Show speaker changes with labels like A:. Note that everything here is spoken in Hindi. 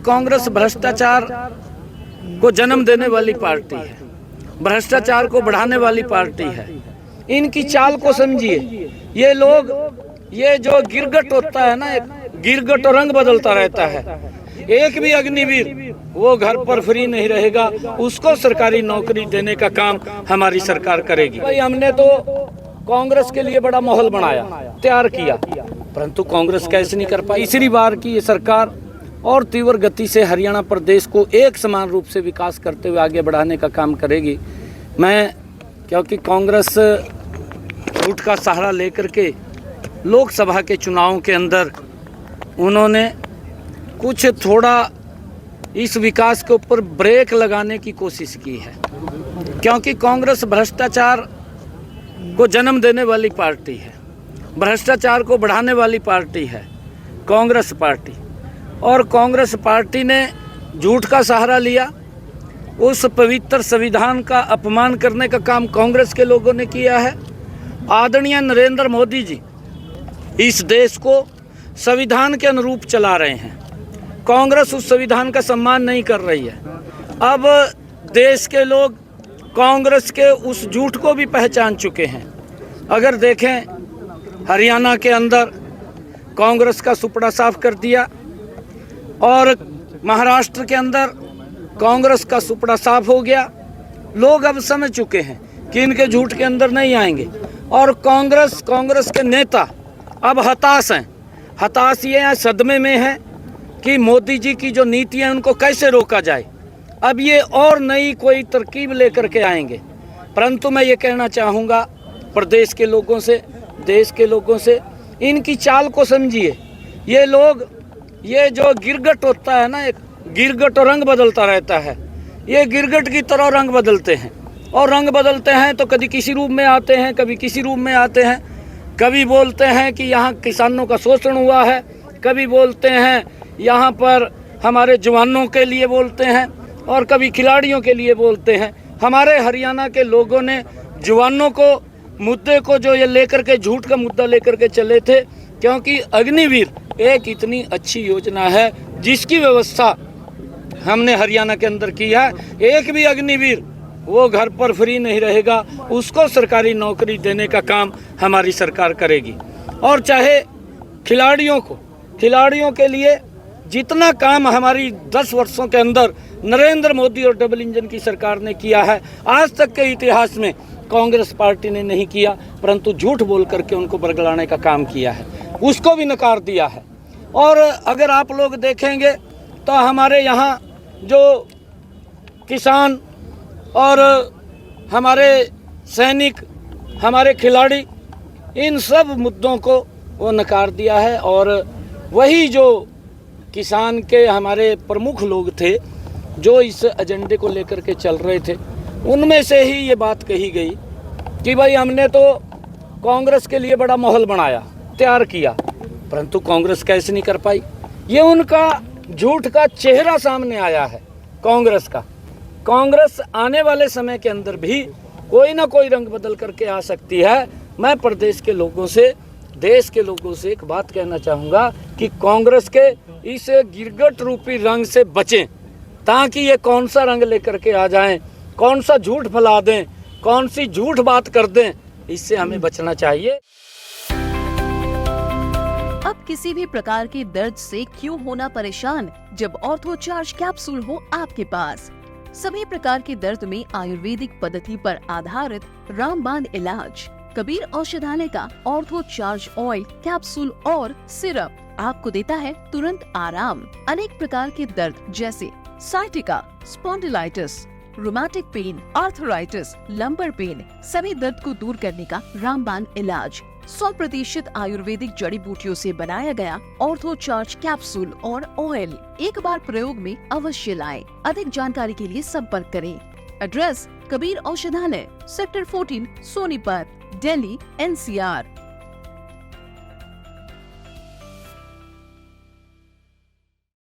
A: कांग्रेस भ्रष्टाचार को जन्म देने वाली पार्टी है, भ्रष्टाचार को बढ़ाने वाली पार्टी है। इनकी चाल को समझिए। ये लोग, ये जो गिरगट होता है ना, गिरगट और रंग बदलता रहता है। एक भी अग्निवीर वो घर पर फ्री नहीं रहेगा, उसको सरकारी नौकरी देने का काम हमारी सरकार करेगी। भाई, हमने तो कांग्रेस के लिए बड़ा माहौल बनाया, तैयार किया, परंतु कांग्रेस कैसे नहीं कर पाई। तीसरी बार की ये सरकार और तीव्र गति से हरियाणा प्रदेश को एक समान रूप से विकास करते हुए आगे बढ़ाने का काम करेगी। क्योंकि कांग्रेस झूठ का सहारा लेकर के लोकसभा के चुनावों के अंदर उन्होंने कुछ थोड़ा इस विकास के ऊपर ब्रेक लगाने की कोशिश की है, क्योंकि कांग्रेस भ्रष्टाचार को जन्म देने वाली पार्टी है, भ्रष्टाचार को बढ़ाने वाली पार्टी है कांग्रेस पार्टी। और कांग्रेस पार्टी ने झूठ का सहारा लिया, उस पवित्र संविधान का अपमान करने का काम कांग्रेस के लोगों ने किया है। आदरणीय नरेंद्र मोदी जी इस देश को संविधान के अनुरूप चला रहे हैं, कांग्रेस उस संविधान का सम्मान नहीं कर रही है। अब देश के लोग कांग्रेस के उस झूठ को भी पहचान चुके हैं। अगर देखें, हरियाणा के अंदर कांग्रेस का सुपड़ा साफ कर दिया और महाराष्ट्र के अंदर कांग्रेस का सुपड़ा साफ हो गया। लोग अब समझ चुके हैं कि इनके झूठ के अंदर नहीं आएंगे। और कांग्रेस के नेता अब हताश हैं। हताश ये हैं, सदमे में हैं कि मोदी जी की जो नीति है उनको कैसे रोका जाए। अब ये और नई कोई तरकीब लेकर के आएंगे। परंतु मैं ये कहना चाहूँगा प्रदेश के लोगों से, देश के लोगों से, इनकी चाल को समझिए। ये लोग, ये जो गिरगट होता है ना, एक गिरगट और रंग बदलता रहता है। ये गिरगट की तरह रंग बदलते हैं, और रंग बदलते हैं तो कभी किसी रूप में आते हैं, कभी किसी रूप में आते हैं। कभी बोलते हैं कि यहाँ किसानों का शोषण हुआ है, कभी बोलते हैं यहाँ पर हमारे जवानों के लिए बोलते हैं, और कभी खिलाड़ियों के लिए बोलते हैं। हमारे हरियाणा के लोगों ने जवानों को मुद्दे को जो ये लेकर के, झूठ का मुद्दा लेकर के चले थे, क्योंकि अग्निवीर एक इतनी अच्छी योजना है जिसकी व्यवस्था हमने हरियाणा के अंदर की है। एक भी अग्निवीर वो घर पर फ्री नहीं रहेगा, उसको सरकारी नौकरी देने का काम हमारी सरकार करेगी। और चाहे खिलाड़ियों के लिए जितना काम हमारी 10 वर्षों के अंदर नरेंद्र मोदी और डबल इंजन की सरकार ने किया है, आज तक के इतिहास में कांग्रेस पार्टी ने नहीं किया, परंतु झूठ बोल करके उनको बरगलाने का काम किया है, उसको भी नकार दिया है। और अगर आप लोग देखेंगे तो हमारे यहाँ जो किसान और हमारे सैनिक, हमारे खिलाड़ी, इन सब मुद्दों को वो नकार दिया है। और वही जो किसान के हमारे प्रमुख लोग थे जो इस एजेंडे को लेकर के चल रहे थे, उनमें से ही ये बात कही गई कि भाई, हमने तो कांग्रेस के लिए बड़ा माहौल बनाया, तैयार किया, परंतु कांग्रेस कैसे नहीं कर पाई। ये उनका झूठ का चेहरा सामने आया है कांग्रेस का। कांग्रेस आने वाले समय के अंदर भी कोई ना कोई रंग बदल करके आ सकती है। मैं प्रदेश के लोगों से, देश के लोगों से एक बात कहना चाहूँगा कि कांग्रेस के इस गिरगट रूपी रंग से बचें, ताकि ये कौन सा रंग लेकर के आ जाएं, कौन सा झूठ फैला दें, कौन सी झूठ बात कर दें, इससे हमें बचना चाहिए।
B: अब किसी भी प्रकार के दर्द से क्यों होना परेशान, जब ऑर्थो चार्ज कैप्सूल हो आपके पास। सभी प्रकार के दर्द में आयुर्वेदिक पद्धति पर आधारित रामबाण इलाज। कबीर औषधालय का ऑर्थो चार्ज ऑयल, कैप्सूल और सिरप आपको देता है तुरंत आराम। अनेक प्रकार के दर्द जैसे sciatica, spondylitis, rheumatic pain, arthritis, lumbar pain, सभी दर्द को दूर करने का रामबाण इलाज 100% आयुर्वेदिक जड़ी बूटियों से बनाया गया ऑर्थो चार्ज कैप्सूल और ऑयल एक बार प्रयोग में अवश्य लाएं। अधिक जानकारी के लिए संपर्क करें। एड्रेस: कबीर औषधालय, सेक्टर 14, सोनीपत, दिल्ली, NCR।